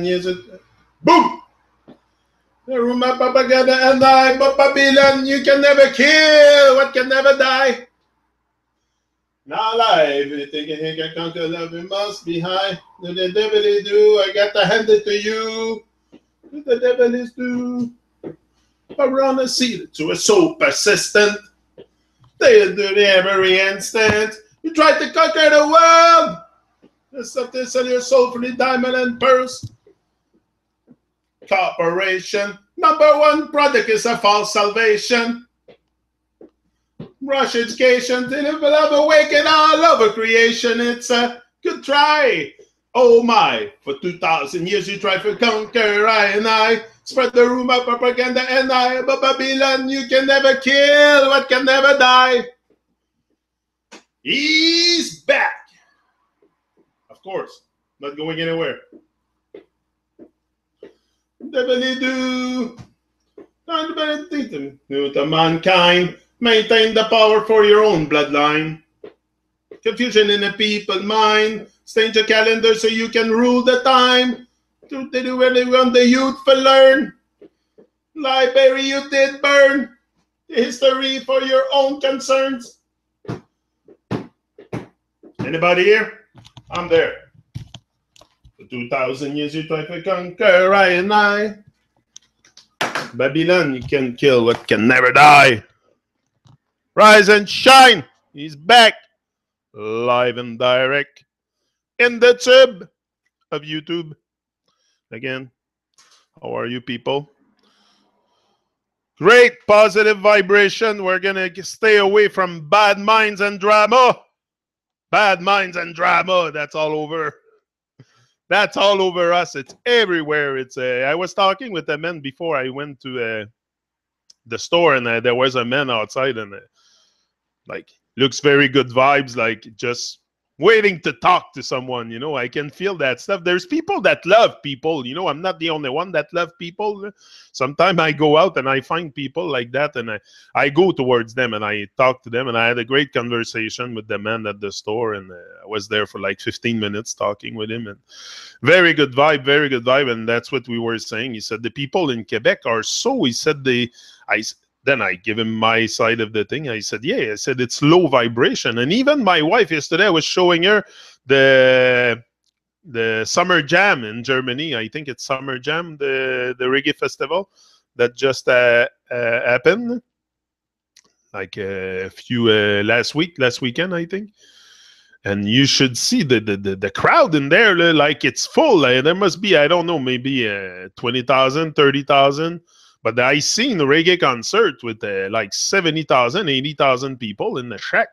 years. Boom! The rumor propaganda and I, but Babylon, you can never kill what can never die. Now alive, you think you can conquer love, you must be high. Do the devil is do, I got to hand it to you. Do the devil is do. Around the sea, to a so persistent. They do it every instant. You try to conquer the world. There's something sell your soul for the diamond and pearls. Corporation. Number one product is a false salvation. Rush education till you will have awakened all over creation. It's a good try. Oh my, for 2,000 years you try to conquer I and I. Spread the rumor, propaganda and I. But Babylon, you can never kill what can never die. He's back. Of course, not going anywhere. Devil do. Not benefit to mankind. Maintain the power for your own bloodline. Confusion in the people's mind. Change your calendar so you can rule the time. To do where they want the youth to learn. Library you did burn. History for your own concerns. Anybody here? I'm there. For 2,000 years you try to conquer I and I. Babylon, you can kill what can never die. Rise and shine. He's back. Live and direct. In the tube of YouTube. Again, how are you people? Great positive vibration. We're going to stay away from bad minds and drama. Bad minds and drama. That's all over. That's all over us. It's everywhere. It's I was talking with a man before I went to the store, and there was a man outside, and like looks very good vibes, like just waiting to talk to someone. You know, I can feel that stuff. There's people that love people. You know, I'm not the only one that love people. Sometimes I go out and I find people like that, and I go towards them and I talk to them, and I had a great conversation with the man at the store, and I was there for like 15 minutes talking with him, and very good vibe, and that's what we were saying. He said the people in Quebec are so, he said then I give him my side of the thing. I said, yeah, I said, it's low vibration. And even my wife yesterday, I was showing her the Summer Jam in Germany. I think it's Summer Jam, the reggae festival that just happened like a few last weekend, I think. And you should see the crowd in there, like it's full. There must be, I don't know, maybe 20,000, 30,000. But I seen a reggae concert with like 70,000, 80,000 people in the shack.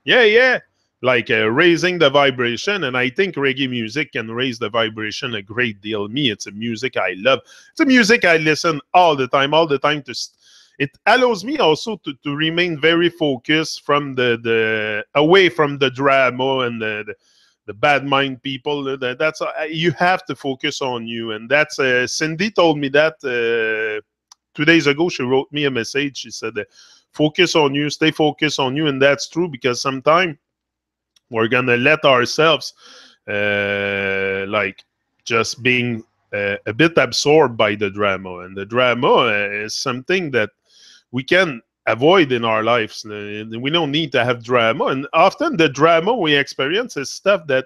Yeah. Like raising the vibration. And I think reggae music can raise the vibration a great deal. Me, it's a music I love. It's a music I listen all the time. It allows me also to remain very focused from away from the drama and the bad mind people. That's you have to focus on you. And that's Cindy told me that 2 days ago. She wrote me a message. She said, focus on you, stay focused on you. And that's true, because sometimes we're going to let ourselves like just being a bit absorbed by the drama. And the drama is something that we can avoid in our lives. We don't need to have drama. And often the drama we experience is stuff that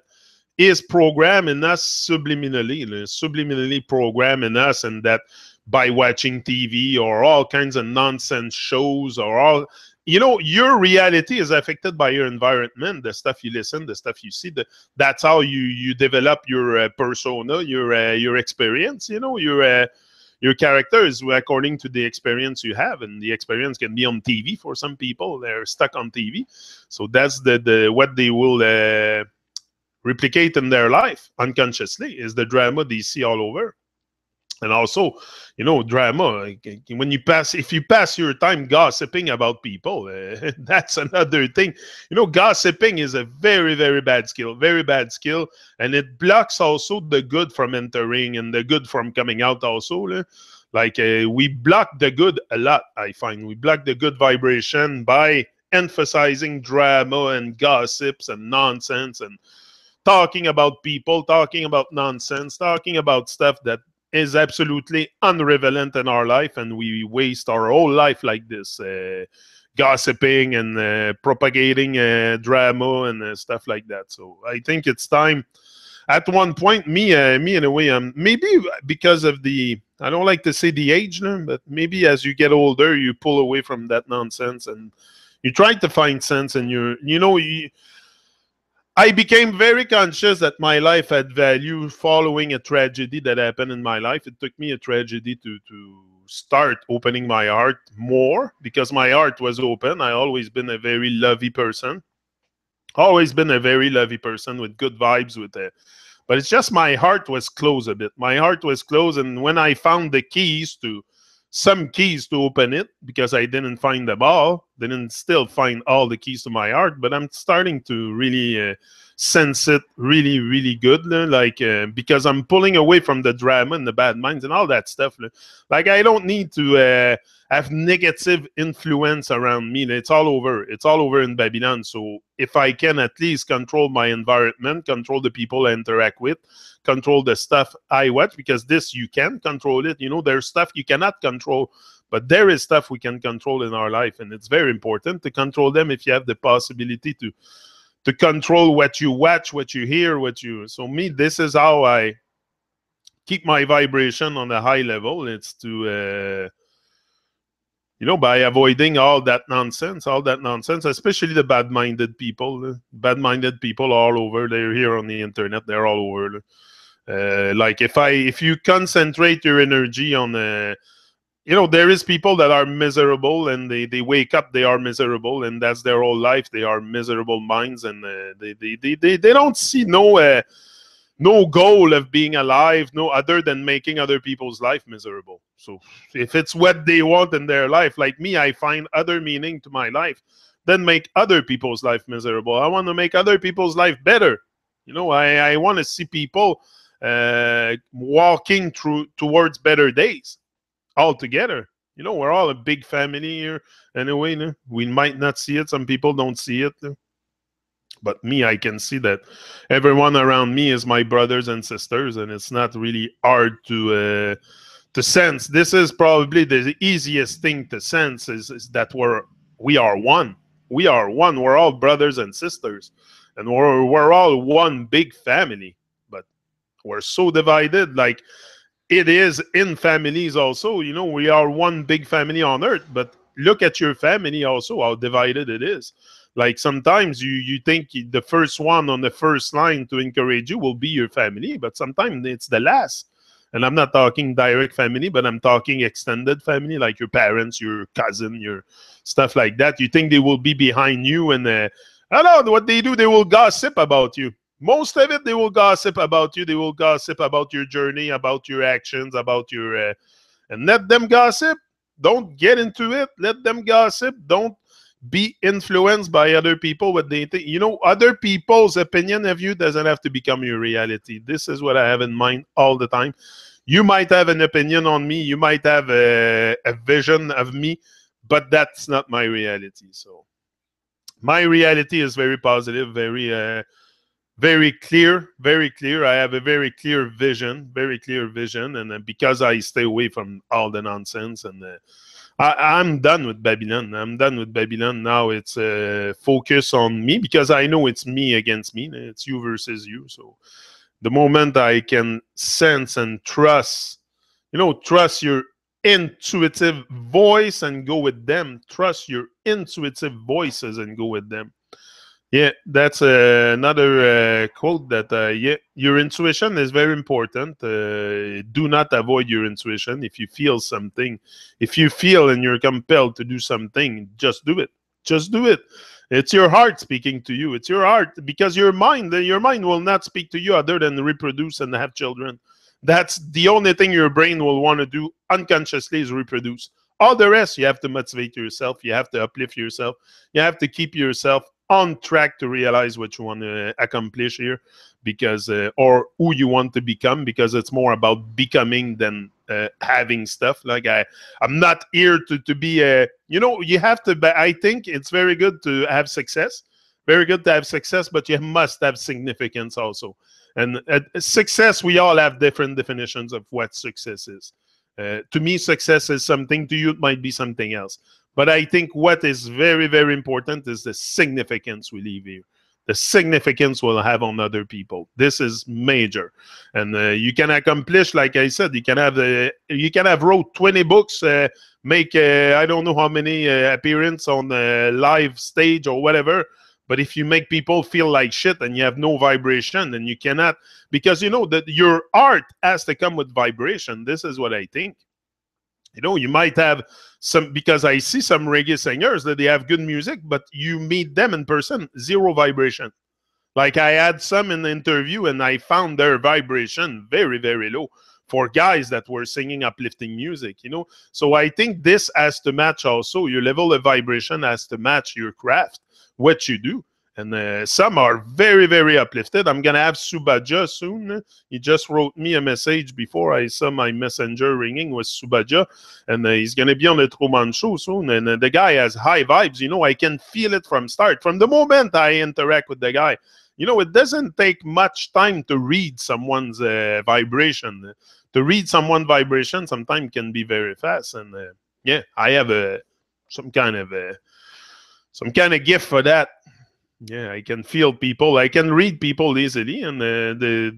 is programmed in us subliminally programmed in us, and that by watching TV or all kinds of nonsense shows or all, you know, your reality is affected by your environment, the stuff you listen, the stuff you see. That's how you develop your persona, your experience. You know, your character is according to the experience you have, and the experience can be on TV for some people. They're stuck on TV, so that's what they will replicate in their life unconsciously is the drama they see all over. And also, you know, drama, when if you pass your time gossiping about people, that's another thing. You know, gossiping is a very, very bad skill, and it blocks also the good from entering and the good from coming out also. Like we block the good a lot, I find. We block the good vibration by emphasizing drama and gossips and nonsense and talking about people, talking about nonsense, talking about stuff that is absolutely unrelevant in our life, and we waste our whole life like this, gossiping and propagating drama and stuff like that. So I think it's time. At one point, me in a way, maybe because of the, I don't like to say the age, no, but maybe as you get older, you pull away from that nonsense and you try to find sense in I became very conscious that my life had value following a tragedy that happened in my life. It took me a tragedy to start opening my heart more, because my heart was open. I always been a very lovey person. Always been a very lovey person with good vibes with it. But it's just my heart was closed a bit. My heart was closed, and when I found the keys to some keys to open it, because I didn't find them all, didn't still find all the keys to my heart, but I'm starting to really sense it really, really good, like because I'm pulling away from the drama and the bad minds and all that stuff. Like I don't need to have negative influence around me. It's all over. It's all over in Babylon. So if I can at least control my environment, control the people I interact with, control the stuff I watch, because this you can control it. There's stuff you cannot control, but there is stuff we can control in our life, and it's very important to control them if you have the possibility to control what you watch, what you hear, so me, this is how I keep my vibration on a high level. It's to by avoiding all that nonsense, especially the bad-minded people. Bad-minded people all over. They're here on the internet. They're all over. Like if you concentrate your energy on there is people that are miserable, and they wake up, they are miserable, and that's their whole life. They are miserable minds, and they don't see no goal of being alive, no other than making other people's life miserable. So if it's what they want in their life, like me, I find other meaning to my life than make other people's life miserable. I want to make other people's life better. I want to see people walking towards better days all together. We're all a big family here anyway. No? We might not see it. Some people don't see it. No? But me, I can see that everyone around me is my brothers and sisters, and it's not really hard to sense. This is probably the easiest thing to sense is that we are one. We are one. We're all brothers and sisters, and we're all one big family. But we're so divided, like it is in families also. We are one big family on earth, but look at your family also, how divided it is. Like sometimes you think the first one on the first line to encourage you will be your family, but sometimes it's the last. And I'm not talking direct family, but I'm talking extended family, like your parents, your cousin, your stuff like that. You think they will be behind you, and I don't know what they do. They will gossip about you. Most of it, they will gossip about you. They will gossip about your journey, about your actions, about your... and let them gossip. Don't get into it. Let them gossip. Don't be influenced by other people, what they think. Other people's opinion of you doesn't have to become your reality. This is what I have in mind all the time. You might have an opinion on me. You might have a vision of me, but that's not my reality. So my reality is very positive, very clear, very clear. I have a very clear vision, and because I stay away from all the nonsense, and I'm done with Babylon. I'm done with Babylon now. It's focus on me, because I know it's me against me. It's you versus you. So the moment I can sense and trust, trust your intuitive voice and go with them. Trust your intuitive voices and go with them. Yeah, that's another quote that, your intuition is very important. Do not avoid your intuition. If you feel something, if you feel and you're compelled to do something, just do it. Just do it. It's your heart speaking to you. It's your heart, because your mind will not speak to you other than reproduce and have children. That's the only thing your brain will want to do unconsciously, is reproduce. All the rest, you have to motivate yourself. You have to uplift yourself. You have to keep yourself on track to realize what you want to accomplish here, because or who you want to become, because it's more about becoming than having stuff. Like I'm not here to be you have to. I think it's very good to have success, Very good to have success, but you must have significance also. And success, we all have different definitions of what success is. To me, success is something. To you, it might be something else. But I think what is very, very important is the significance we leave here. The significance we'll have on other people. This is major, and you can accomplish, like I said, you can have wrote 20 books, make I don't know how many appearance on a live stage or whatever. But if you make people feel like shit and you have no vibration, then you cannot, because you know that your art has to come with vibration. This is what I think. You know, you might have some, because I see some reggae singers that they have good music, but you meet them in person, zero vibration. Like I had some in the interview and I found their vibration very, very low for guys that were singing uplifting music, you know. So I think this has to match also. Your level of vibration has to match your craft, what you do. And some are very, very uplifted. I'm going to have Subaja soon. He just wrote me a message before I saw my messenger ringing with Subaja. And he's going to be on the Truman Show soon. And the guy has high vibes. You know, I can feel it from start. From the moment I interact with the guy, you know, it doesn't take much time to read someone's vibration. To read someone's vibration sometimes can be very fast. And yeah, I have some kind of gift for that. Yeah, I can feel people. I can read people easily, and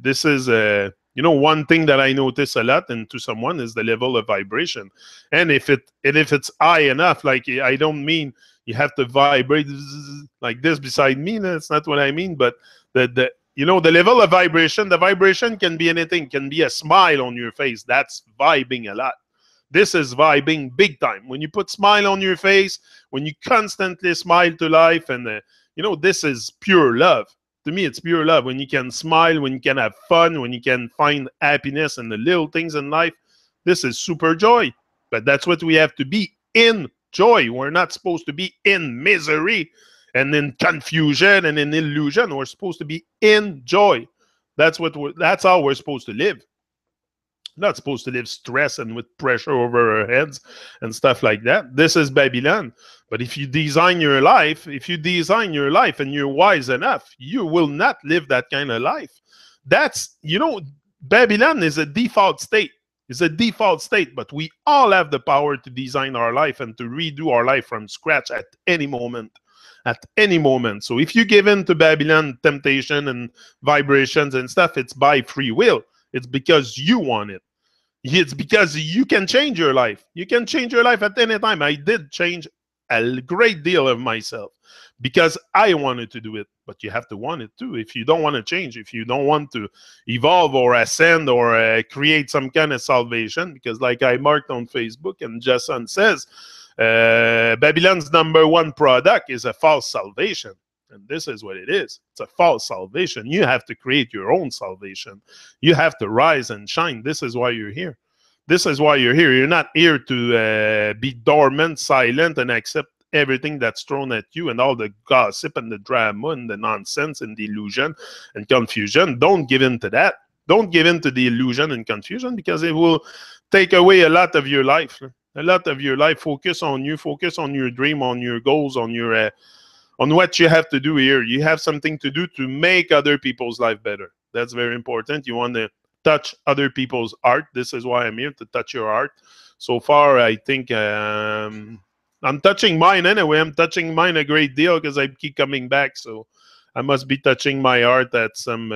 this is you know, one thing that I notice a lot into someone is the level of vibration. And if it's high enough, like I don't mean you have to vibrate like this beside me. That's not what I mean. But the you know, the level of vibration. The vibration can be anything. Can be a smile on your face. That's vibing a lot. This is vibing big time. When you put smile on your face, when you constantly smile to life, and you know, this is pure love. To me, it's pure love. When you can smile, when you can have fun, when you can find happiness in the little things in life, this is super joy. But that's what we have to be, in joy. We're not supposed to be in misery and in confusion and in illusion. We're supposed to be in joy. That's how we're supposed to live. Not supposed to live stress and with pressure over our heads and stuff like that. This is Babylon. But if you design your life, and you're wise enough, you will not live that kind of life. That's, you know, Babylon is a default state. It's a default state, but we all have the power to design our life and to redo our life from scratch at any moment. At any moment. So if you give in to Babylon temptation and vibrations and stuff, it's by free will. It's because you want it. It's because you can change your life. You can change your life at any time. I did change a great deal of myself because I wanted to do it. But you have to want it too. If you don't want to change, if you don't want to evolve or ascend or create some kind of salvation, because like I marked on Facebook and Jason says, Babylon's #1 product is a false salvation. And this is what it is. It's a false salvation. You have to create your own salvation. You have to rise and shine. This is why you're here. This is why you're here. You're not here to be dormant, silent, and accept everything that's thrown at you and all the gossip and the drama and the nonsense and the illusion and confusion. Don't give in to that. Don't give in to the illusion and confusion, because it will take away a lot of your life. A lot of your life. Focus on you. Focus on your dream, on your goals, on your... on what you have to do here. You have something to do to make other people's life better. That's very important. You want to touch other people's art. This is why I'm here, to touch your art. So far, I think I'm touching mine anyway. I'm touching mine a great deal because I keep coming back. So I must be touching my art at some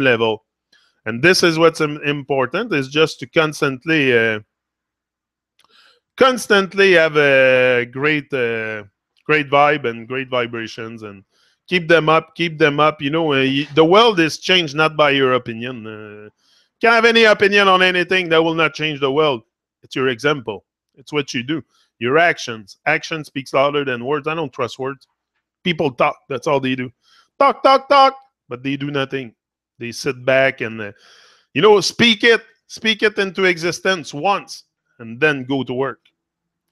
level. And this is what's important, is just to constantly have a great vibe and great vibrations, and keep them up. You know, the world is changed not by your opinion. Can't have any opinion on anything that will not change the world. It's your example. It's what you do. Your actions. Action speaks louder than words. I don't trust words. People talk. That's all they do. Talk, but they do nothing. They sit back and, you know, speak it into existence once, and then go to work.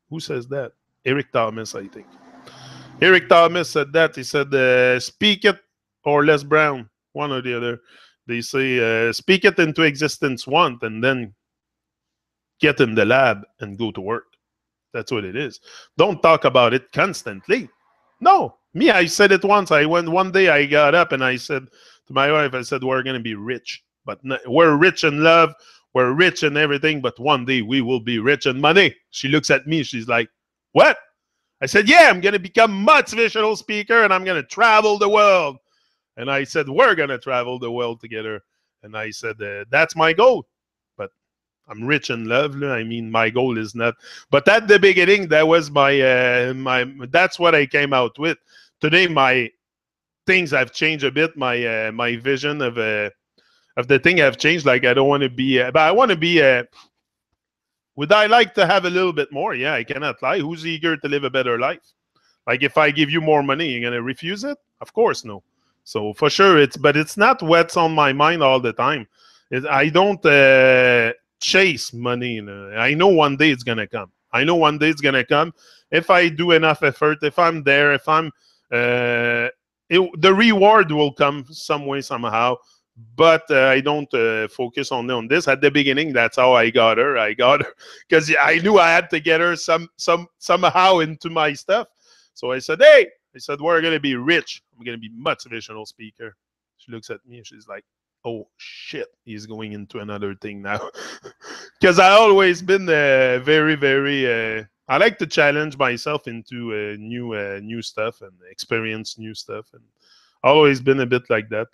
Who says that? Eric Thomas, I think. Eric Thomas said that. He said, speak it or Les Brown, one or the other. They say, speak it into existence once, and then get in the lab and go to work. That's what it is. Don't talk about it constantly. No, Me, I said it once. I went one day, I got up and I said to my wife, I said, we're going to be rich. But we're rich in love. We're rich in everything. But one day we will be rich in money. She looks at me. She's like, what? I said, yeah, I'm going to become motivational speaker and I'm going to travel the world. And I said, we're going to travel the world together. And I said, that's my goal. But I'm rich in love. I mean, my goal is not. But at the beginning, that was that's what I came out with. Today, my things have changed a bit. My vision of the thing have changed. Like, I don't want to be, but I want to be would I like to have a little bit more? Yeah, I cannot lie. Who's eager to live a better life? Like, if I give you more money, you're gonna refuse it? Of course, no. So for sure, but it's not what's on my mind all the time. I don't chase money. I know one day it's gonna come. I know one day it's gonna come if I do enough effort. If I'm there, if I'm the reward will come some way somehow. But I don't focus on this. At the beginning, that's how I got her. I got her because I knew I had to get her somehow into my stuff. So I said, hey, we're going to be rich. I'm going to be motivational speaker. She looks at me and she's like, oh, shit, he's going into another thing now. Because I always been very, very, I like to challenge myself into new stuff and experience new stuff. And always been a bit like that.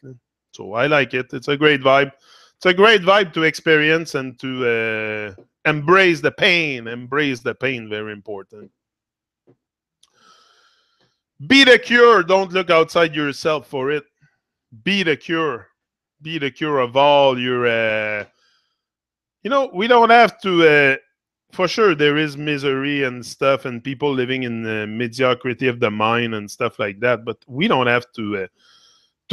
So I like it. It's a great vibe. It's a great vibe to experience and to embrace the pain. Embrace the pain, very important. Be the cure. Don't look outside yourself for it. Be the cure. Be the cure of all your... we don't have to... for sure, there is misery and stuff and people living in mediocrity of the mind and stuff like that. But we don't have to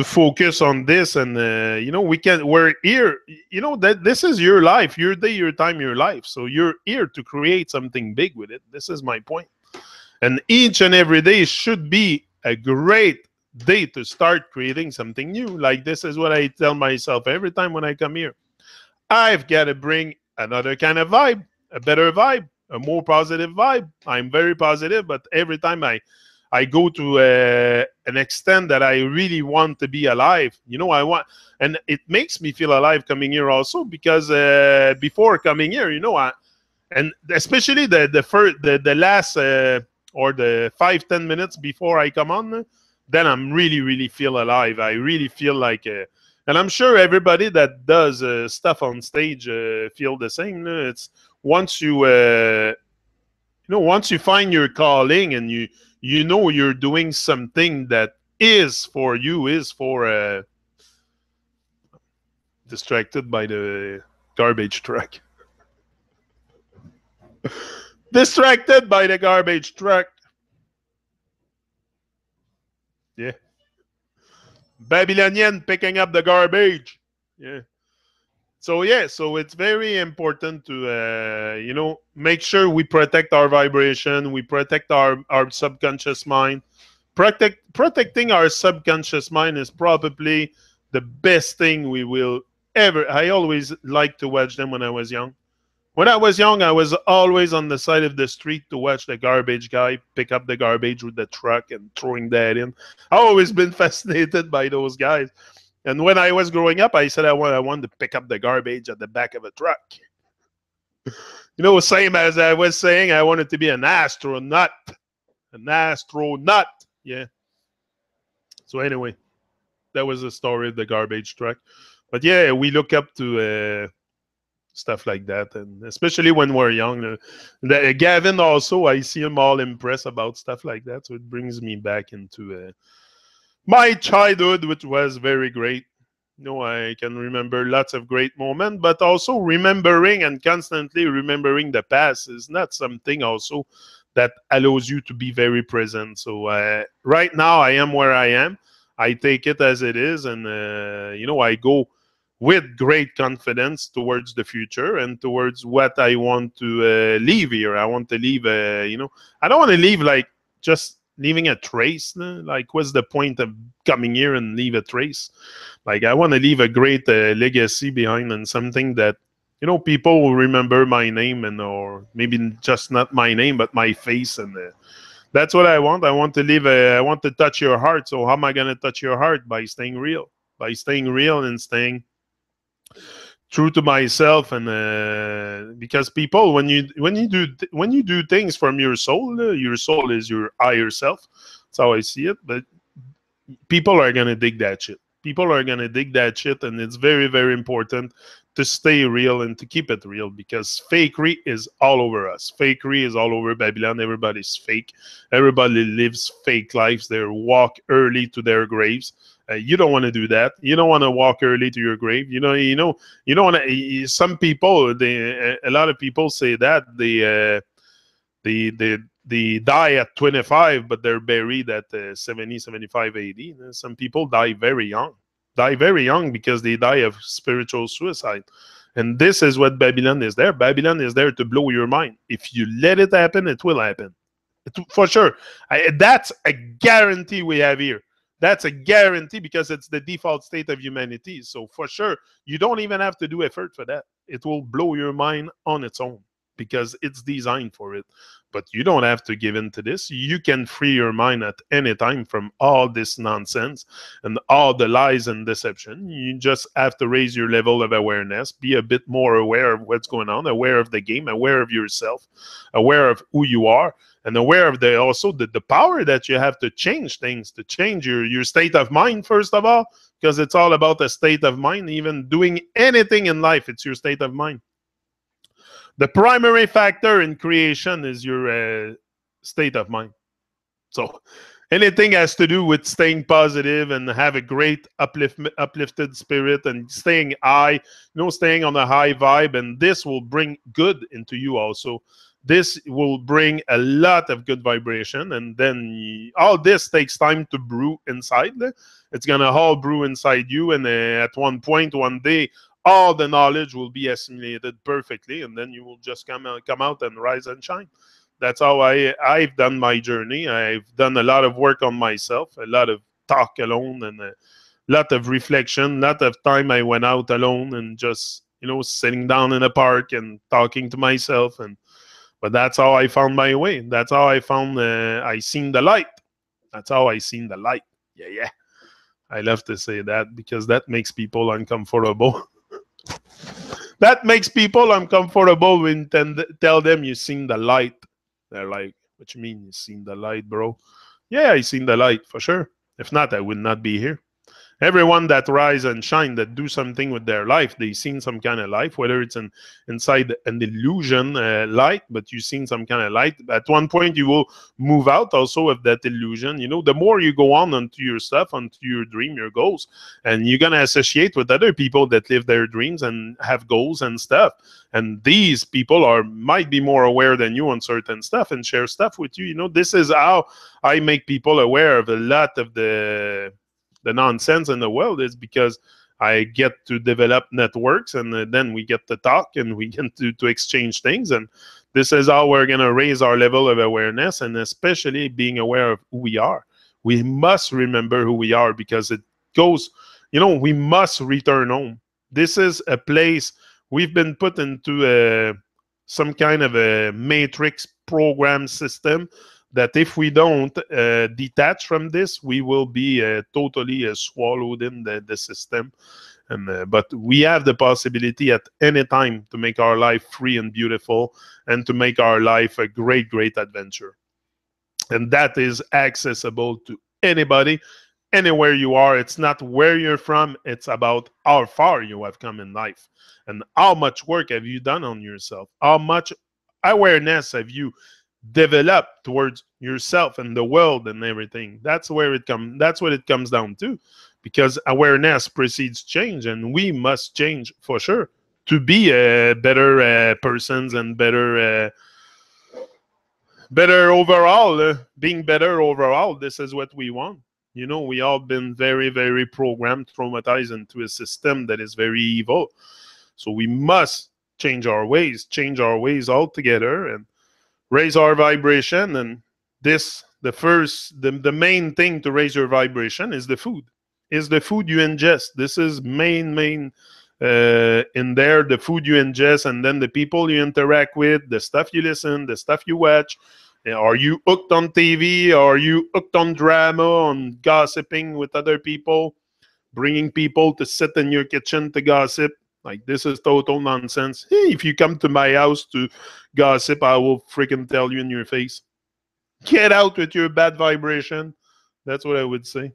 focus on this. And, we're here. That this is your life, your day, your time, your life. So you're here to create something big with it. This is my point. And each and every day should be a great day to start creating something new. Like, this is what I tell myself every time when I come here. I've got to bring another kind of vibe, a better vibe, a more positive vibe. I'm very positive, but every time I go to an extent that I really want to be alive. And it makes me feel alive coming here also because before coming here, and especially the last or the 5-10 minutes before I come on, then I'm really, really feel alive. I really feel like, and I'm sure everybody that does stuff on stage feel the same. It's once you find your calling and you're doing something that is for you, distracted by the garbage truck. Distracted by the garbage truck. Yeah. Babylonian picking up the garbage. Yeah. So it's very important to make sure we protect our vibration, we protect our subconscious mind. Protecting our subconscious mind is probably the best thing we will ever. I always liked to watch them when I was young. When I was young, I was always on the side of the street to watch the garbage guy pick up the garbage with the truck and throwing that in. I've always been fascinated by those guys. And when I was growing up, I said I wanted to pick up the garbage at the back of a truck. Same as I was saying, I wanted to be an astronaut. An astronaut. Yeah. So anyway, that was the story of the garbage truck. But yeah, we look up to stuff like that, and especially when we're young. Gavin also, I see him all impressed about stuff like that. So it brings me back into my childhood, which was very great. I can remember lots of great moments, but also remembering and constantly remembering the past is not something also that allows you to be very present. So right now I am where I am. I take it as it is, and I go with great confidence towards the future and towards what I want to leave here. I want to leave, I don't want to leave like just leaving a trace. Like, what's the point of coming here and leave a trace? Like, I want to leave a great legacy behind, and something that, people will remember my name, or maybe just not my name, but my face, and That's what I want. I want to live. I want to touch your heart. So how am I going to touch your heart? By staying real. By staying real and staying true to myself. And because people, when you do things from your soul is your higher self. That's how I see it. But people are gonna dig that shit. People are gonna dig that shit, and it's very, very important to stay real and to keep it real because fakery is all over us. Fakery is all over Babylon. Everybody's fake. Everybody lives fake lives. They walk early to their graves. You don't want to do that. You don't want to walk early to your grave. You don't want to. Some people, a lot of people say that they die at 25, but they're buried at 70, 75, 80. Some people die very young. Die very young because they die of spiritual suicide. And this is what Babylon is there. Babylon is there to blow your mind. If you let it happen, it will happen. For sure. That's a guarantee we have here. That's a guarantee because it's the default state of humanity. So for sure, you don't even have to do effort for that. It will blow your mind on its own because it's designed for it. But you don't have to give in to this. You can free your mind at any time from all this nonsense and all the lies and deception. You just have to raise your level of awareness, be a bit more aware of what's going on, aware of the game, aware of yourself, aware of who you are, and aware of also the power that you have to change things, to change your state of mind, first of all, because it's all about a state of mind. Even doing anything in life, it's your state of mind. The primary factor in creation is your state of mind. So anything has to do with staying positive and have a great uplifted spirit and staying high, staying on a high vibe, and this will bring good into you also. This will bring a lot of good vibration, and then all this takes time to brew inside. It's going to all brew inside you, and at one point, one day, all the knowledge will be assimilated perfectly, and then you will just come out and rise and shine. That's how I've done my journey. I've done a lot of work on myself, a lot of talk alone, and a lot of reflection, a lot of time I went out alone and just, sitting down in a park and talking to myself. But that's how I found my way. That's how I found, I seen the light. That's how I seen the light. Yeah, yeah. I love to say that because that makes people uncomfortable. That makes people uncomfortable when tell them you seen the light. They're like, what you mean you seen the light, bro? Yeah, I seen the light for sure. If not, I would not be here. Everyone that rise and shine, that do something with their life, they seen some kind of life, whether it's inside an illusion light, but you've seen some kind of light. At one point, you will move out also of that illusion. The more you go on onto your stuff, onto your dream, your goals, and you're going to associate with other people that live their dreams and have goals and stuff. And these people might be more aware than you on certain stuff and share stuff with you. This is how I make people aware of a lot of the nonsense in the world, is because I get to develop networks, and then we get to talk and we get to exchange things. And this is how we're going to raise our level of awareness, and especially being aware of who we are. We must remember who we are because it goes, we must return home. This is a place we've been put into some kind of a matrix program system that if we don't detach from this, we will be totally swallowed in the system. But we have the possibility at any time to make our life free and beautiful, and to make our life a great, great adventure. And that is accessible to anybody, anywhere you are. It's not where you're from. It's about how far you have come in life and how much work have you done on yourself. How much awareness have you develop towards yourself and the world and everything. That's what it comes down to, because awareness precedes change, and we must change for sure to be better persons and better overall. Being better overall, this is what we want. We all been very, very programmed, traumatized into a system that is very evil. So we must change our ways altogether, and raise our vibration. And the main thing to raise your vibration is the food you ingest. This is main in there, the food you ingest, and then the people you interact with, the stuff you listen, the stuff you watch, Are you hooked on TV? Are you hooked on drama, on gossiping with other people, bringing people to sit in your kitchen to gossip? Like, this is total nonsense. Hey, if you come to my house to gossip, I will freaking tell you in your face. Get out with your bad vibration. That's what I would say.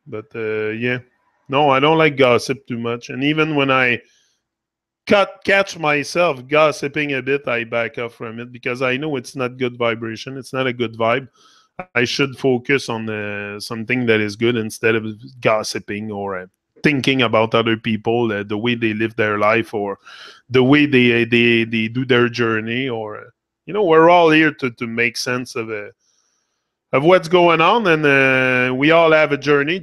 But yeah, no, I don't like gossip too much. And even when I catch myself gossiping a bit, I back off from it because I know it's not good vibration. It's not a good vibe. I should focus on something that is good instead of gossiping or thinking about other people, the way they live their life, or the way they do their journey, or we're all here to make sense of what's going on, and we all have a journey.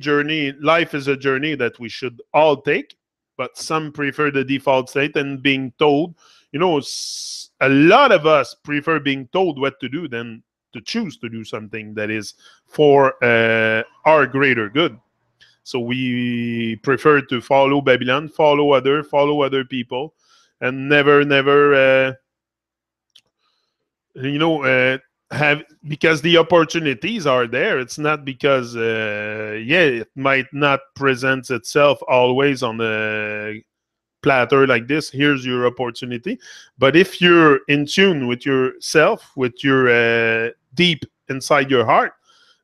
Life is a journey that we should all take, but some prefer the default state and being told. A lot of us prefer being told what to do than to choose to do something that is for our greater good. So we prefer to follow Babylon, follow other people, and never you know have, because the opportunities are there. It's not because it might not present itself always on a platter like this. Here's your opportunity. But if you're in tune with yourself, with your deep inside your heart,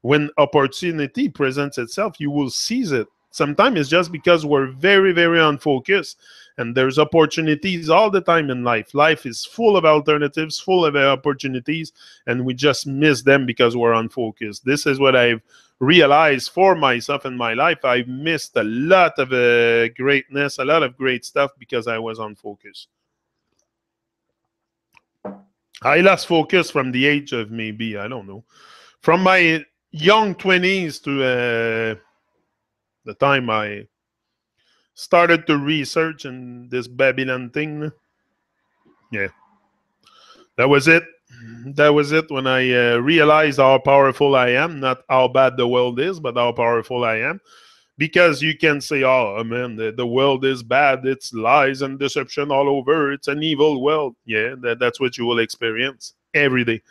when opportunity presents itself, you will seize it. Sometimes it's just because we're very, very unfocused, and there's opportunities all the time in life. Life is full of alternatives, full of opportunities, and we just miss them because we're unfocused. This is what I've realized for myself in my life. I've missed a lot of greatness, a lot of great stuff because I was unfocused. I lost focus from the age of maybe, I don't know, from my young 20s to the time I started to research in this Babylon thing. Yeah, that was it. That was it when I realized how powerful I am. Not how bad the world is, but how powerful I am. Because you can say, oh, man, the world is bad. It's lies and deception all over. It's an evil world. Yeah, that's what you will experience every day.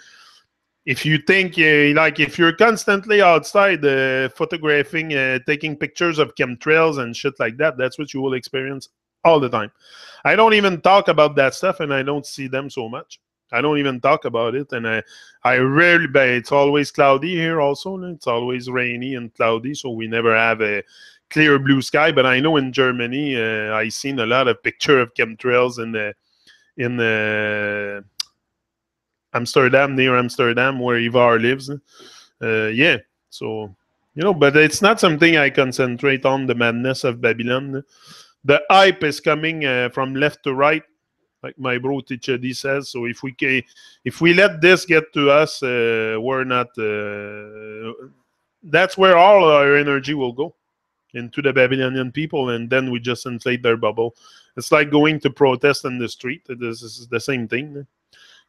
If you think, like, if you're constantly outside photographing, taking pictures of chemtrails and shit like that, that's what you will experience all the time. I don't even talk about that stuff, and I don't see them so much. I don't even talk about it, and I rarely, but it's always cloudy here also. It's always rainy and cloudy, so we never have a clear blue sky. But I know in Germany, I seen a lot of picture of chemtrails in Amsterdam, near Amsterdam, where Ivar lives. Yeah, so, but it's not something I concentrate on, the madness of Babylon. The hype is coming from left to right, like my bro Tichedi says. So if we let this get to us, we're not. That's where all our energy will go, into the Babylonian people, and then we just inflate their bubble. It's like going to protest in the street. This is the same thing.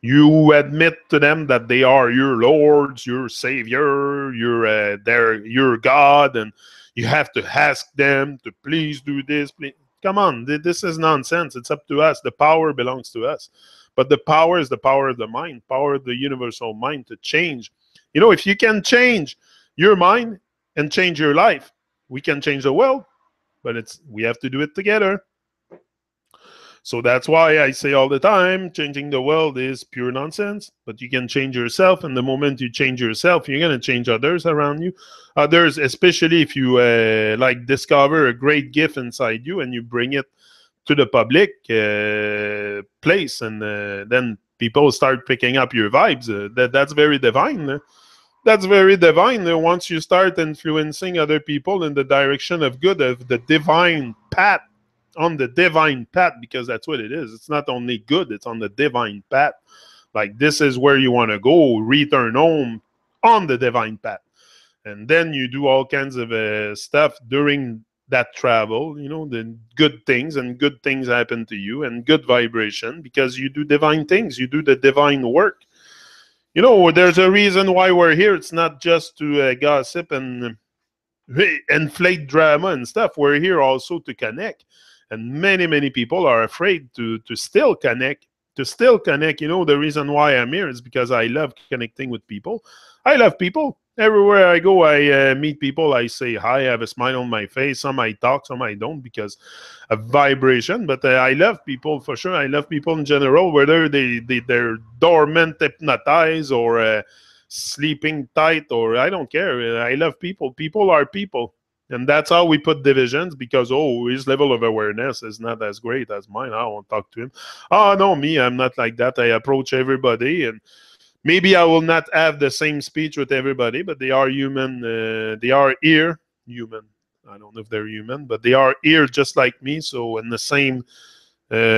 You admit to them that they are your lords, your savior, your God, and you have to ask them to please do this. Please. Come on, this is nonsense. It's up to us. The power belongs to us. But the power is the power of the mind, power of the universal mind to change. If you can change your mind and change your life, we can change the world, but we have to do it together. So that's why I say all the time, changing the world is pure nonsense, but you can change yourself. And the moment you change yourself, you're going to change others around you. Others, especially if you discover a great gift inside you and you bring it to the public place, and then people start picking up your vibes. That's very divine. That's very divine. Once you start influencing other people in the direction of good, of the divine path, on the divine path, because that's what it is. It's not only good, it's on the divine path. Like, this is where you want to go, return home on the divine path. And then you do all kinds of stuff during that travel, the good things, and good things happen to you, and good vibration, because you do divine things, you do the divine work. There's a reason why we're here. It's not just to gossip and inflate drama and stuff. We're here also to connect. And many, many people are afraid to still connect to still connect. You know, the reason why I'm here is because I love connecting with people. I love people. Everywhere I go, I meet people. I say hi. I have a smile on my face. Some I talk, some I don't because of vibration. But I love people for sure. I love people in general, whether they're dormant, hypnotized, or sleeping tight, or I don't care. I love people. People are people. And that's how we put divisions because, oh, his level of awareness is not as great as mine. I won't talk to him. Oh, no, me, I'm not like that. I approach everybody, and maybe I will not have the same speech with everybody, but they are human. They are here, human. I don't know if they're human, but they are here just like me. So in the same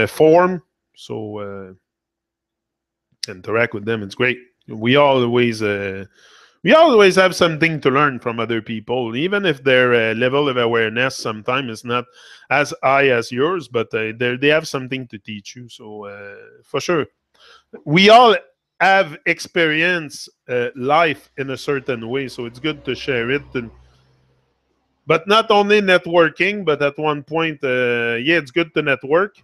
form. So interact with them. It's great. We always have something to learn from other people, even if their level of awareness sometimes is not as high as yours, but they have something to teach you. So for sure, we all have experienced life in a certain way, so it's good to share it. But not only networking, but at one point, yeah, it's good to network.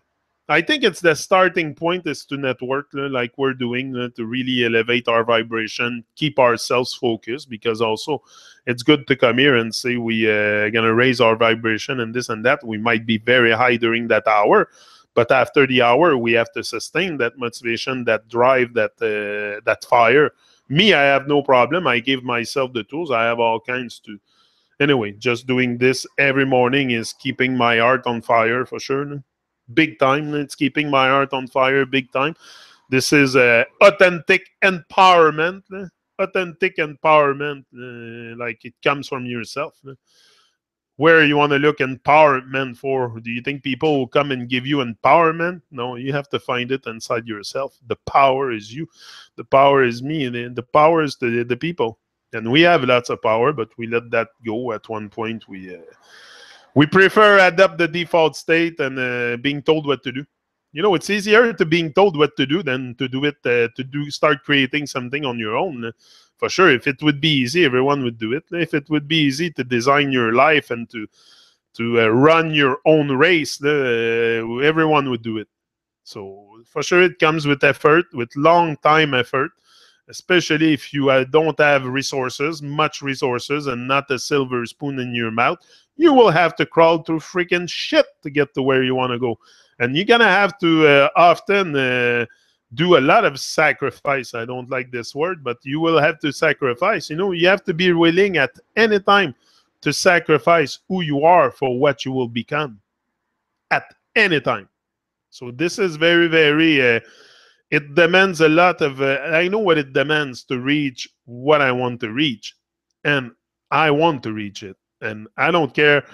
I think it's the starting point is to network like we're doing to really elevate our vibration, keep ourselves focused, because also it's good to come here and say we going to raise our vibration and this and that. We might be very high during that hour, but after the hour, we have to sustain that motivation, that drive, that fire. Me, I have no problem. I give myself the tools. I have all kinds to. Anyway, just doing this every morning is keeping my heart on fire for sure. Big time. It's keeping my heart on fire big time. This is authentic empowerment. Authentic empowerment, like it comes from yourself. Where you want to look empowerment for? Do you think people will come and give you empowerment? No, you have to find it inside yourself. The power is you. The power is me. The power is the people. And we have lots of power, but we let that go at one point. We prefer adapt the default state and being told what to do. You know, it's easier to being told what to do than to do it, start creating something on your own. For sure, if it would be easy, everyone would do it. If it would be easy to design your life and to run your own race, everyone would do it. So for sure, it comes with effort, with long time effort, especially if you don't have resources, much resources, and not a silver spoon in your mouth. You will have to crawl through freaking shit to get to where you want to go. And you're going to have to often do a lot of sacrifice. I don't like this word, but you will have to sacrifice. You know, you have to be willing at any time to sacrifice who you are for what you will become at any time. So this is very, very, it demands a lot of, I know what it demands to reach what I want to reach. And I want to reach it. And I don't care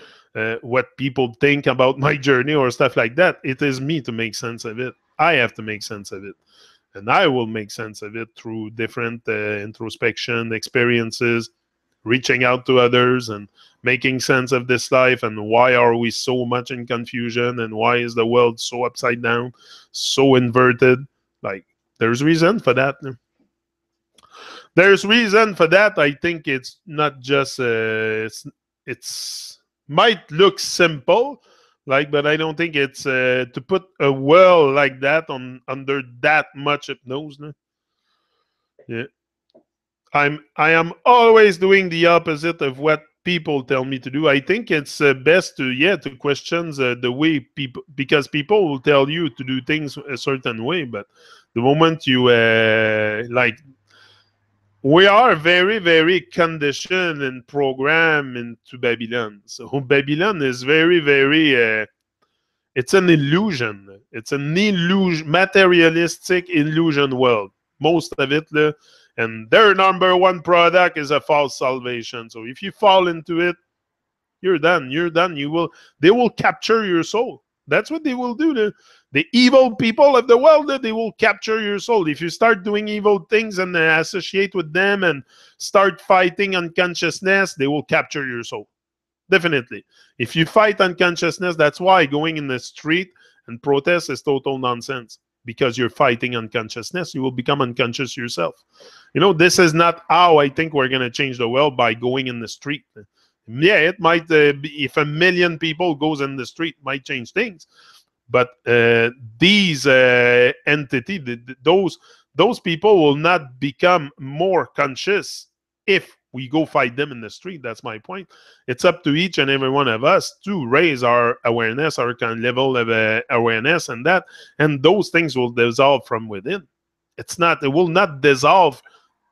what people think about my journey or stuff like that. It is me to make sense of it. I have to make sense of it. And I will make sense of it through different introspection experiences, reaching out to others and making sense of this life and why are we so much in confusion and why is the world so upside down, so inverted. Like, there's reason for that. There's reason for that. I think it's not just it's might look simple, like, but I don't think it's to put a world like that on under that much hypnosis. No? Yeah, I am always doing the opposite of what people tell me to do. I think it's best to question the way people, because people will tell you to do things a certain way, but the moment you like, we are very, very conditioned and programmed into Babylon. So Babylon is very, very, it's an illusion. It's an illusion, materialistic illusion world. Most of it, and their number one product is a false salvation. So if you fall into it, you're done. You're done. They will capture your soul. That's what they will do. The evil people of the world, they will capture your soul. If you start doing evil things and associate with them and start fighting unconsciousness, they will capture your soul. Definitely. If you fight unconsciousness, that's why going in the street and protest is total nonsense. Because you're fighting unconsciousness, you will become unconscious yourself. You know, this is not how I think we're going to change the world, by going in the street. Yeah, it might be, if 1 million people goes in the street, might change things. But these entity, those people will not become more conscious if we go fight them in the street. That's my point. It's up to each and every one of us to raise our awareness, our kind of level of awareness, and those things will dissolve from within. It will not dissolve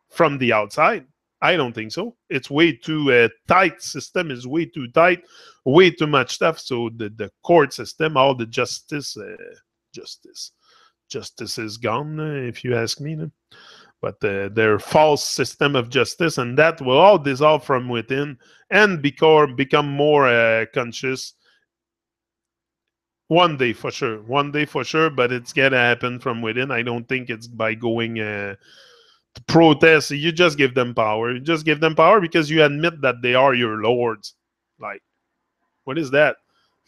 from the outside. I don't think so. It's way too tight. System is way too tight, way too much stuff. So the court system, all the justice, justice is gone, if you ask me. No? But their false system of justice, and that will all dissolve from within and become more conscious. One day for sure. One day for sure, but it's gonna happen from within. I don't think it's by going to protest. You just give them power. You just give them power because you admit that they are your lords. Like, what is that?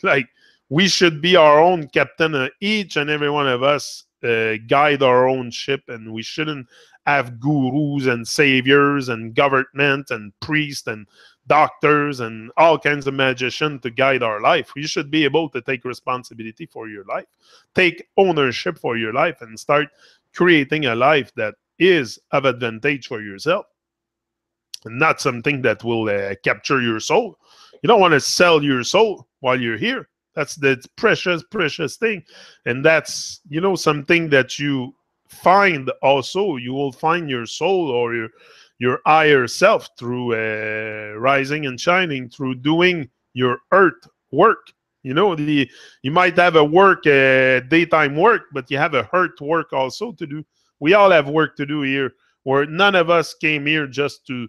Like, we should be our own captain. Each and every one of us guide our own ship, and we shouldn't have gurus and saviors and government and priests and doctors and all kinds of magicians to guide our life. You should be able to take responsibility for your life, take ownership for your life, and start creating a life that is of advantage for yourself, and not something that will capture your soul. You don't want to sell your soul while you're here. That's the precious, precious thing. And that's, something that you find also. You will find your soul or your higher self through rising and shining, through doing your earth work. You might have a daytime work, but you have a earth work also to do. We all have work to do here, where none of us came here just to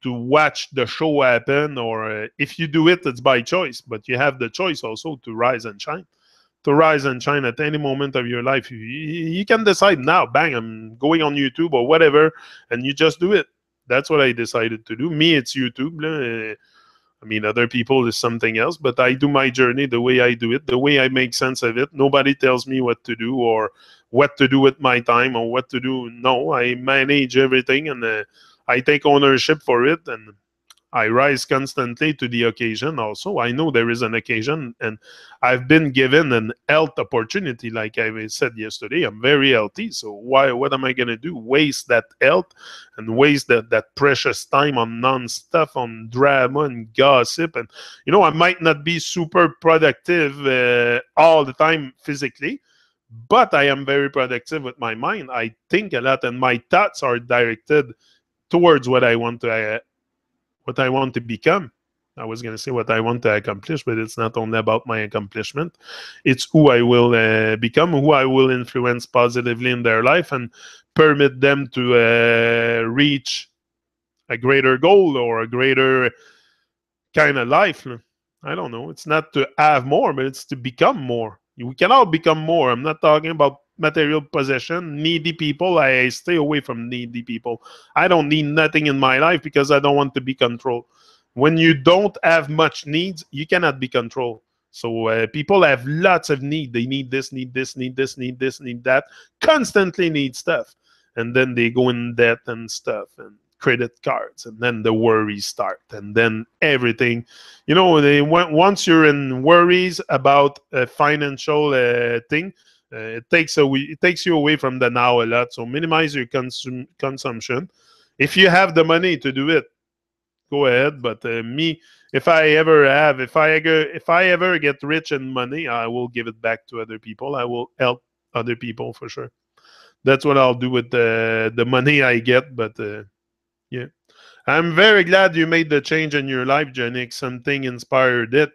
watch the show happen, or if you do it, it's by choice. But you have the choice also to rise and shine. To rise and shine at any moment of your life. You can decide now, bang, I'm going on YouTube or whatever, and you just do it. That's what I decided to do. Me, it's YouTube. I mean, other people is something else, but I do my journey the way I do it, the way I make sense of it. Nobody tells me what to do or what to do with my time or what to do. No, I manage everything, and I take ownership for it, and I rise constantly to the occasion also. I know there is an occasion, and I've been given an health opportunity. Like I said yesterday, I'm very healthy. So what am I going to do? Waste that health and waste that precious time on non-stuff, on drama and gossip. And, I might not be super productive all the time physically, but I am very productive with my mind. I think a lot, and my thoughts are directed towards what I want to become. I was going to say what I want to accomplish, but it's not only about my accomplishment. It's who I will become, who I will influence positively in their life, and permit them to reach a greater goal or a greater kind of life. I don't know. It's not to have more, but it's to become more. We can all become more. I'm not talking about material possession. Needy people, I stay away from needy people. I don't need nothing in my life because I don't want to be controlled. When you don't have much needs, you cannot be controlled. So people have lots of need. They need this, need this, need this, need this, need that. Constantly need stuff. And then they go in debt and stuff and credit cards. And then the worries start. And then everything. Once you're in worries about a financial thing, it takes you away from the now a lot. So minimize your consumption. If you have the money to do it, go ahead. But me, if I ever get rich in money, I will give it back to other people. I will help other people for sure. That's what I'll do with the money I get. But yeah, I'm very glad you made the change in your life, Janik. Something inspired it.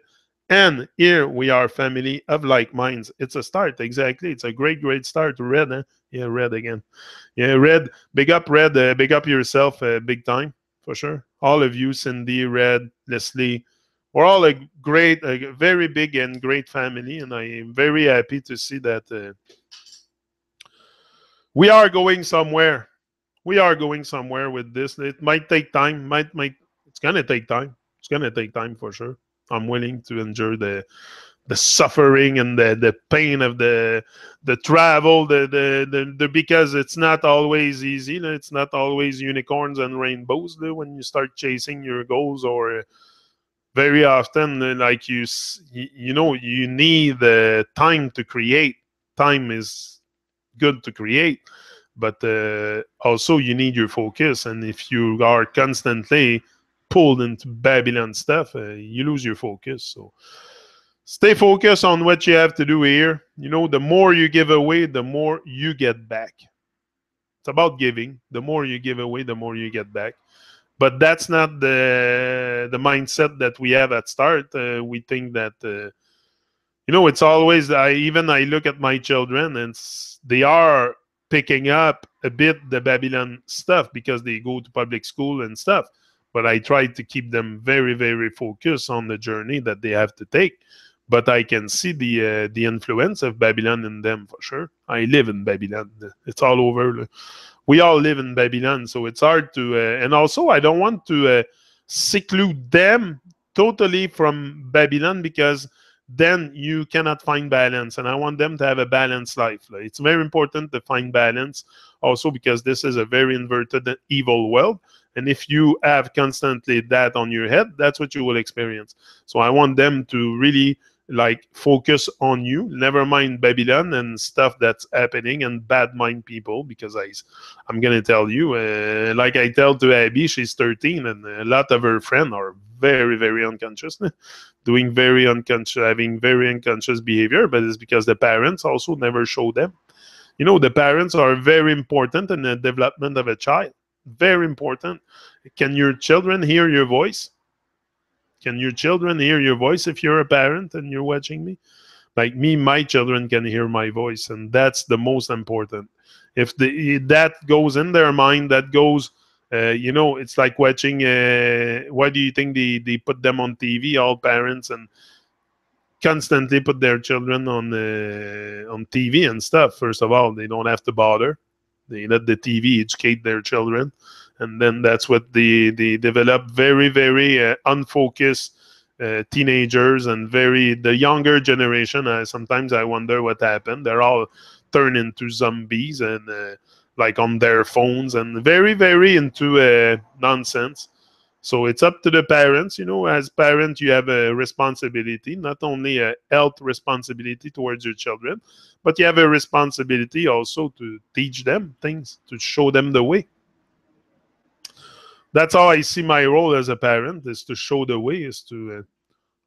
And here we are, family of like minds. It's a start, exactly. It's a great, great start. Red, huh? Yeah, Red again. Yeah, Red. Big up, Red. Big up yourself, big time, for sure. All of you, Cindy, Red, Leslie. We're all a very big and great family. And I am very happy to see that we are going somewhere. We are going somewhere with this. It might take time. It's going to take time. It's going to take time for sure. I'm willing to endure the suffering and the pain of the travel, because it's not always easy. It's not always unicorns and rainbows when you start chasing your goals, or very often, like you know, you need time to create. Time is good to create, but also you need your focus. And if you are constantly pulled into Babylon stuff, you lose your focus. So stay focused on what you have to do here. You know, the more you give away, the more you get back. It's about giving. The more you give away, the more you get back. But that's not the mindset that we have at start. We think that you know, it's always I look at my children, and they are picking up a bit the Babylon stuff because they go to public school and stuff. But I try to keep them very, very focused on the journey that they have to take. But I can see the influence of Babylon in them for sure. I live in Babylon. It's all over. We all live in Babylon, so it's hard to. And also, I don't want to seclude them totally from Babylon, because then you cannot find balance. And I want them to have a balanced life. It's very important to find balance also, because this is a very inverted evil world. And if you have constantly that on your head, that's what you will experience. So I want them to really like focus on you, never mind Babylon and stuff that's happening and bad mind people, because I'm gonna tell you, like I tell to Abby, she's 13, and a lot of her friends are very, very unconscious, doing very unconscious, having very unconscious behavior. But it's because the parents also never show them. You know, the parents are very important in the development of a child. Very important. Can your children hear your voice? Can your children hear your voice if you're a parent and you're watching me? Like me, my children can hear my voice, and that's the most important. If that goes in their mind, that goes, you know, it's like watching. Why do you think they put them on TV, all parents, and constantly put their children on TV and stuff? First of all, they don't have to bother. They let the TV educate their children, and then that's what they develop very, very unfocused teenagers, and very the younger generation. Sometimes I wonder what happened. They're all turned into zombies, and like on their phones, and very, very into nonsense. So it's up to the parents. You know, as parents, you have a responsibility, not only a health responsibility towards your children, but you have a responsibility also to teach them things, to show them the way. That's how I see my role as a parent, is to show the way, is to,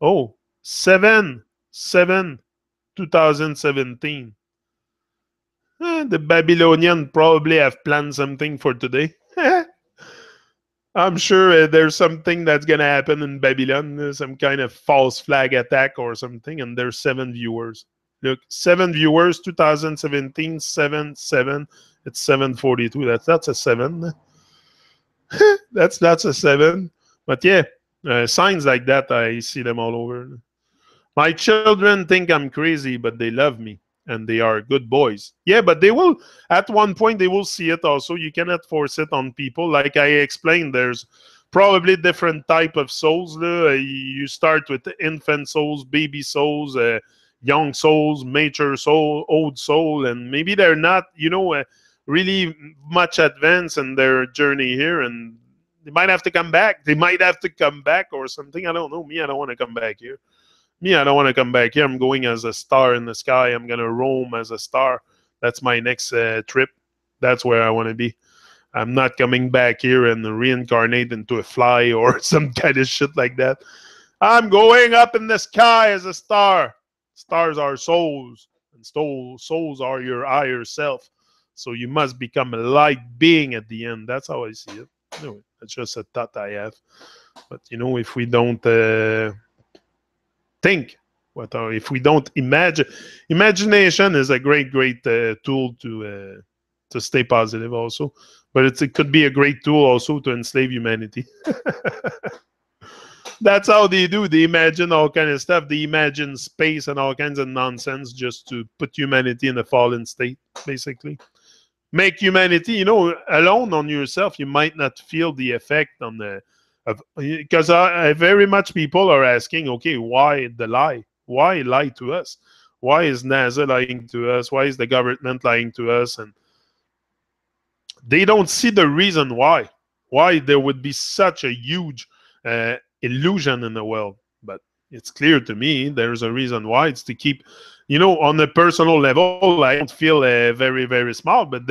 oh, 2017. The Babylonian probably have planned something for today. I'm sure there's something that's going to happen in Babylon, some kind of false flag attack or something, and there's 7 viewers. Look, 7 viewers, 2017, 7, 7. It's 742. That's a 7. that's a 7. But yeah, signs like that, I see them all over. My children think I'm crazy, but they love me, and they are good boys. Yeah, but they will, at one point, they will see it also. You cannot force it on people. Like I explained, there's probably different type of souls. You start with infant souls, baby souls, young souls, mature soul, old soul, and maybe they're not, you know, really much advanced in their journey here, and they might have to come back. They might have to come back or something. I don't know. Me, I don't want to come back here. Me, I don't want to come back here. I'm going as a star in the sky. I'm going to roam as a star. That's my next trip. That's where I want to be. I'm not coming back here and reincarnate into a fly or some kind of shit like that. I'm going up in the sky as a star. Stars are souls, and souls are your higher self. So you must become a light being at the end. That's how I see it. Anyway, that's just a thought I have. But, you know, if we don't think, if we don't imagine, imagination is a great tool to stay positive also, but it could be a great tool also to enslave humanity. That's how they do. They imagine all kind of stuff. They imagine space and all kinds of nonsense just to put humanity in a fallen state, basically. Make humanity, you know, alone on yourself. You might not feel the effect on the, because very much people are asking, okay, why the lie? Why lie to us? Why is NASA lying to us? Why is the government lying to us? And they don't see the reason why there would be such a huge illusion in the world. But it's clear to me there's a reason why. It's to keep, on a personal level, I don't feel very, very small, but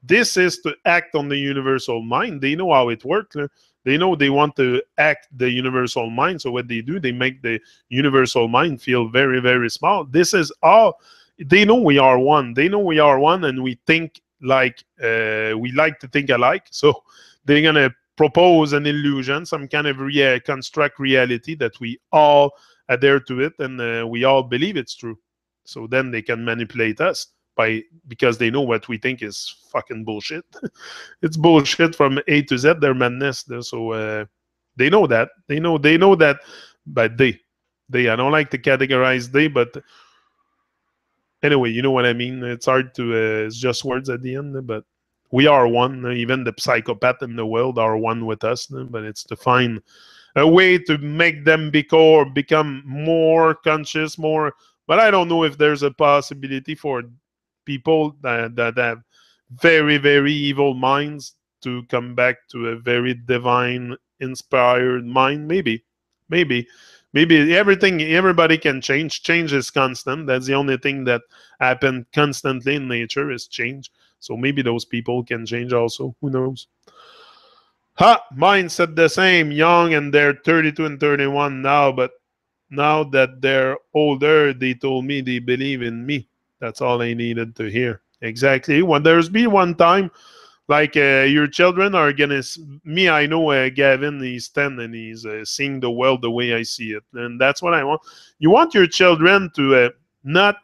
this is to act on the universal mind. They know how it works. They know they want to act the universal mind. So what they do, they make the universal mind feel very, very small. This is all. They know we are one. They know we are one, and we think like we like to think alike. So they're gonna propose an illusion, some kind of construct reality that we all adhere to it, and we all believe it's true. So then they can manipulate us because they know what we think is fucking bullshit. It's bullshit from A to Z. They're madness. So they know that. They know that. But I don't like to categorize they, but anyway, you know what I mean. It's hard to. It's just words at the end, but we are one. Even the psychopath in the world are one with us. But it's to find a way to make them become more conscious, more. But I don't know if there's a possibility for people that have very, very evil minds to come back to a very divine, inspired mind. Maybe, maybe everybody can change. Change is constant. That's the only thing that happens constantly in nature is change. So maybe those people can change also. Who knows? Mine said the same, young, and they're 32 and 31 now, but now that they're older, they told me they believe in me. That's all I needed to hear. Exactly. When there's been one time, like your children are gonna. Me, I know Gavin. He's 10 and he's seeing the world the way I see it, and that's what I want. You want your children to not,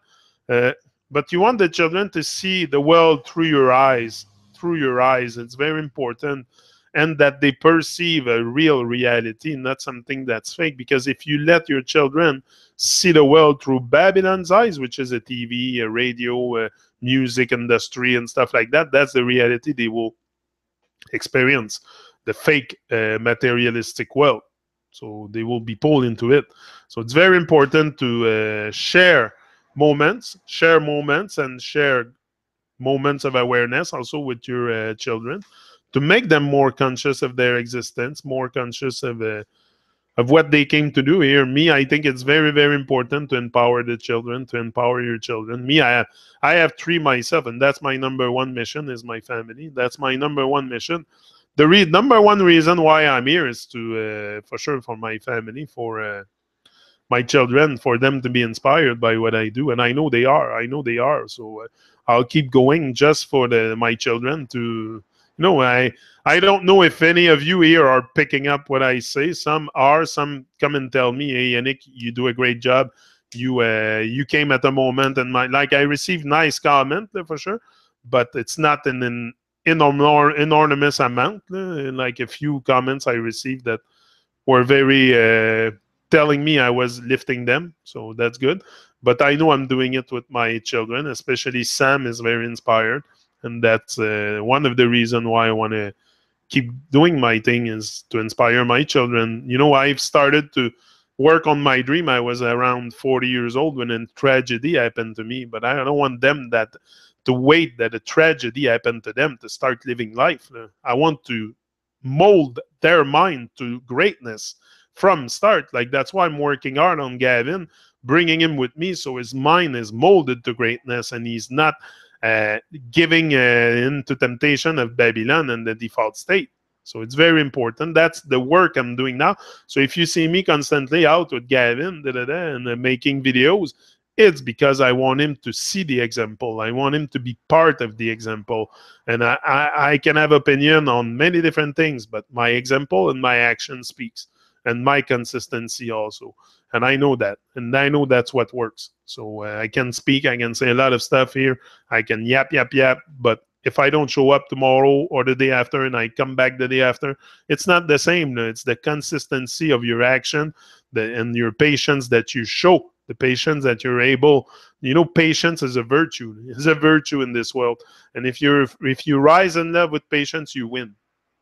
uh, but you want the children to see the world through your eyes. Through your eyes, it's very important, and that they perceive a real reality, not something that's fake. Because if you let your children see the world through Babylon's eyes, which is a TV, a radio, music industry, and stuff like that, that's the reality they will experience. The fake materialistic world. So they will be pulled into it. So it's very important to share moments, and share moments of awareness also with your children to make them more conscious of their existence, more conscious of what they came to do here. Me, I think it's very, very important to empower the children, to empower your children. Me, I have three myself, and that's my number one mission is my family. That's my number one mission. The number one reason why I'm here is to, for sure, for my family, for my children, for them to be inspired by what I do, and I know they are. I know they are. So I'll keep going just for my children to. I don't know if any of you here are picking up what I say. Some are. Some come and tell me, "Hey, Yannick, you do a great job. You came at a moment, and I received nice comment for sure, but it's not an enormous amount. Like a few comments I received that were very telling me I was lifting them, so that's good. But I know I'm doing it with my children, especially Sam is very inspired, and that's one of the reasons why I want to keep doing my thing is to inspire my children. I've started to work on my dream. I was around 40 years old when a tragedy happened to me, but I don't want them to wait that a tragedy happened to them to start living life. I want to mold their mind to greatness from start. Like that's why I'm working hard on Gavin, bringing him with me so his mind is molded to greatness and he's not uh, giving into temptation of Babylon and the default state. So it's very important. That's the work I'm doing now. So if you see me constantly out with Gavin and making videos, it's because I want him to see the example. I want him to be part of the example. And I can have opinion on many different things, but my example and my action speaks, and my consistency also. And I know that. And I know that's what works. So I can speak. I can say a lot of stuff here. I can yap, yap, yap. But if I don't show up tomorrow or the day after and I come back the day after, it's not the same. It's the consistency of your action and your patience that you show, the patience that you're able. Patience is a virtue. It's a virtue in this world. And if you rise in love with patience, you win.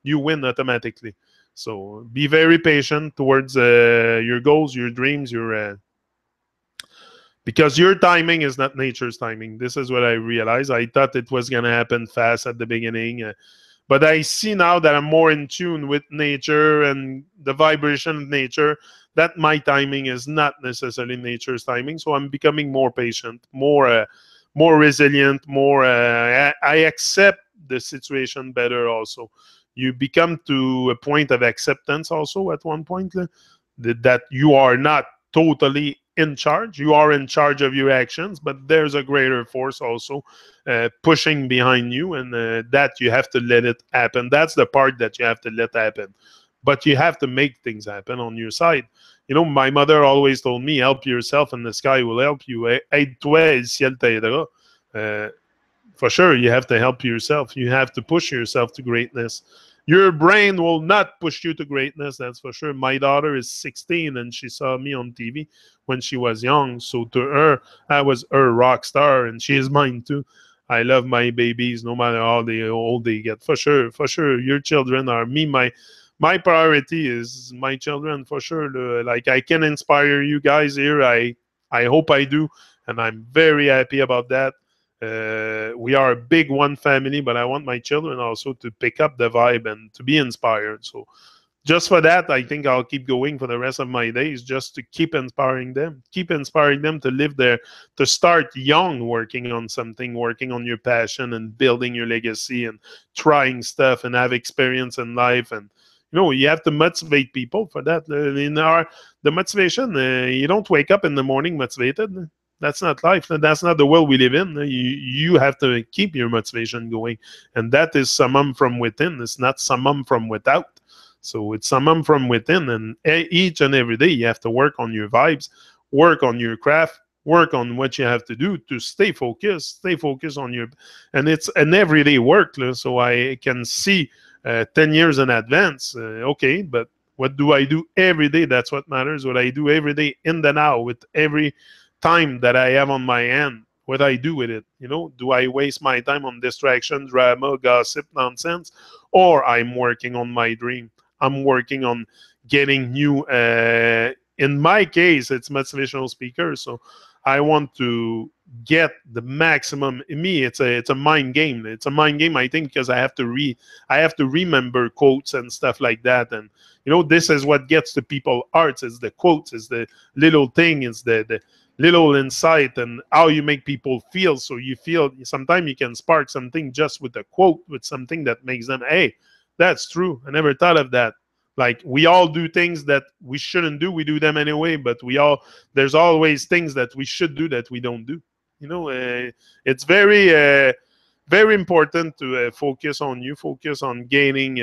You win automatically. So be very patient towards your goals, your dreams, because your timing is not nature's timing. This is what I realized. I thought it was going to happen fast at the beginning. But I see now that I'm more in tune with nature and the vibration of nature, that my timing is not necessarily nature's timing. So I'm becoming more patient, more resilient, more. I accept the situation better. Also, you become to a point of acceptance. Also, at one point, that you are not totally in charge. You are in charge of your actions, but there's a greater force also pushing behind you, and that you have to let it happen. That's the part that you have to let happen. But you have to make things happen on your side. You know, my mother always told me, help yourself and the sky will help you. Aide-toi et le ciel t'aidera. Uh, for sure, you have to help yourself. You have to push yourself to greatness. Your brain will not push you to greatness, that's for sure. My daughter is 16 and she saw me on TV when she was young. So to her, I was her rock star, and she is mine too. I love my babies no matter how old they get. For sure, for sure. Your children are me. My priority is my children for sure. Like I can inspire you guys here. I hope I do, and I'm very happy about that. We are a big one family, but I want my children also to pick up the vibe and to be inspired. So just for that, I think I'll keep going for the rest of my days, just to keep inspiring them to live there, to start young, working on something, working on your passion and building your legacy and trying stuff and have experience in life. And you have to motivate people for that. The motivation, you don't wake up in the morning motivated. That's not life. That's not the world we live in. You have to keep your motivation going, and that is summum from within. It's not summum from without. So it's summum from within, and each and every day you have to work on your vibes, work on your craft, work on what you have to do to stay focused on your, and it's an everyday work. So I can see 10 years in advance. Okay, but what do I do every day? That's what matters. What I do every day in the now with every time that I have on my hand, what I do with it. Do I waste my time on distraction, drama, gossip, nonsense, or I'm working on my dream? I'm working on getting new. In my case, it's motivational speaker, so I want to get the maximum. In me, it's a mind game. It's a mind game, I think, because I have to remember quotes and stuff like that. And this is what gets the people arts. It's the quotes. It's the little thing. It's the little insight and how you make people feel. So you feel sometimes you can spark something just with a quote, with something that makes them, hey, that's true. I never thought of that. Like we all do things that we shouldn't do. We do them anyway, but there's always things that we should do that we don't do. It's very important to focus on gaining,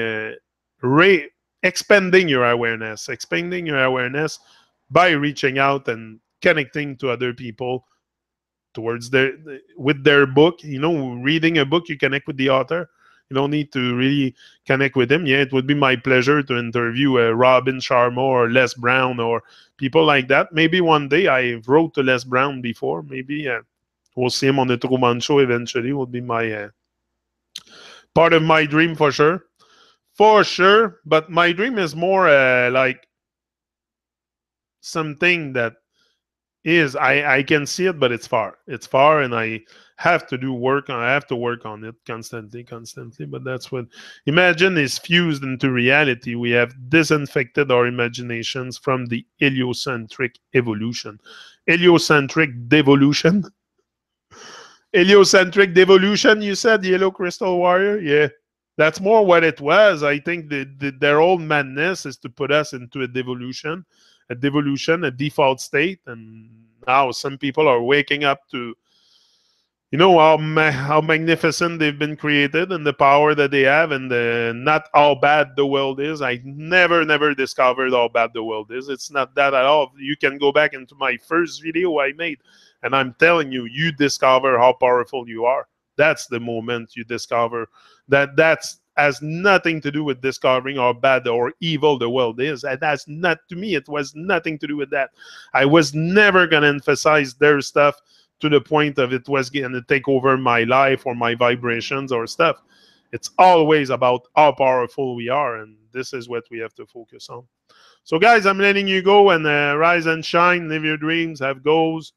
expanding your awareness by reaching out and connecting to other people towards with their book. Reading a book, you connect with the author. You don't need to really connect with him. Yeah, it would be my pleasure to interview Robin Sharma or Les Brown or people like that. Maybe one day. I wrote to Les Brown before. Maybe we'll see him on the Truman Show eventually. Will be my part of my dream for sure. For sure. But my dream is more like something that is I can see it, but it's far, and I have to do work. I have to work on it constantly. But that's what imagine is fused into reality. We have disinfected our imaginations from the heliocentric evolution. Heliocentric devolution. Heliocentric devolution, you said, Yellow Crystal Warrior? Yeah. That's more what it was. I think their old madness is to put us into a devolution, a default state. And now some people are waking up to, how magnificent they've been created and the power that they have, and not how bad the world is. I never discovered how bad the world is. It's not that at all. You can go back into my first video I made, and I'm telling you, you discover how powerful you are. That's the moment you discover that's has nothing to do with discovering how bad or evil the world is. And that's not, to me, it was nothing to do with that. I was never going to emphasize their stuff to the point of it was going to take over my life or my vibrations or stuff. It's always about how powerful we are, and this is what we have to focus on. So, guys, I'm letting you go and rise and shine, live your dreams, have goals.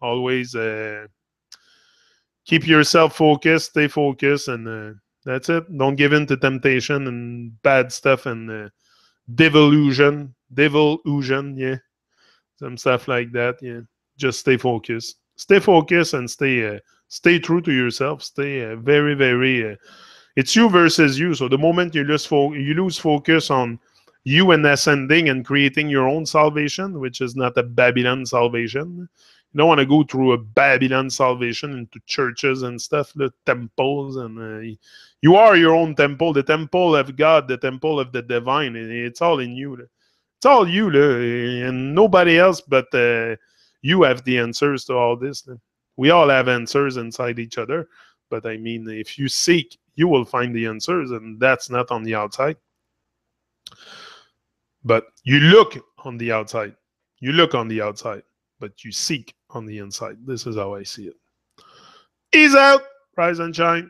Always keep yourself focused, stay focused, and That's it. Don't give in to temptation and bad stuff and devolution, yeah, some stuff like that. Yeah, just stay focused. Stay focused and stay true to yourself. Stay very, very. It's you versus you. So the moment you lose focus on you and ascending and creating your own salvation, which is not a Babylon salvation. You don't want to go through a Babylon salvation into churches and stuff, the temples, and you are your own temple, the temple of God, the temple of the divine. It's all in you. It's all you, and nobody else but you have the answers to all this. We all have answers inside each other, but I mean, if you seek, you will find the answers, and that's not on the outside. But you look on the outside. You look on the outside, but you seek on the inside. This is how I see it. Ease out, rise and shine.